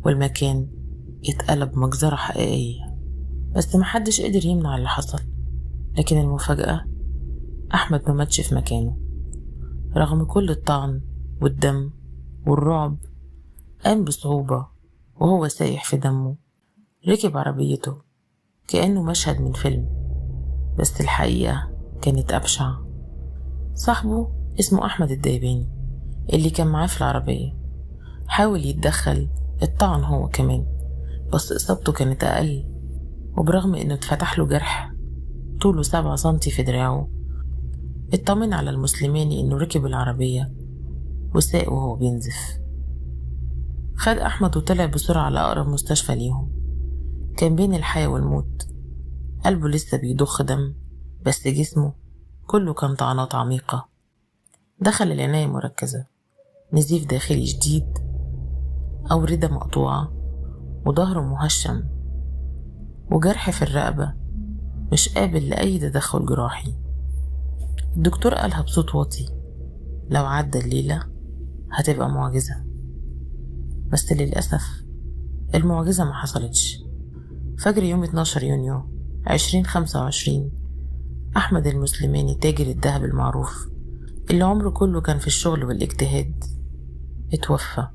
والمكان اتقلب مجزرة حقيقية. بس محدش قدر يمنع اللي حصل. لكن المفاجأة، أحمد ما ماتش في مكانه. رغم كل الطعن والدم والرعب، قام بصعوبة وهو سايح في دمه. ركب عربيته كأنه مشهد من فيلم، بس الحقيقة كانت أبشع. صاحبه اسمه أحمد الدايباني اللي كان معاه في العربية حاول يتدخل، الطعن هو كمان، بس إصابته كانت أقل. وبرغم إنه اتفتح له جرح طوله 7 سنتي في دراعه، اطمن على المسلماني إنه ركب العربية وساق وهو بينزف. خد أحمد وطلع بسرعة على أقرب مستشفى ليهم. كان بين الحياة والموت، قلبه لسه بيضخ دم، بس جسمه كله كان طعنات عميقة. دخل العناية المركزة، نزيف داخلي شديد، أوردة مقطوعة، وظهره مهشم، وجرح في الرقبة مش قابل لأي تدخل جراحي. الدكتور قالها بصوت واطي: لو عدى الليلة هتبقى معجزة. بس للأسف المعجزة ما حصلتش. فجر يوم 12 يونيو 2025، أحمد المسلماني تاجر الذهب المعروف اللي عمره كله كان في الشغل والاجتهاد اتوفى.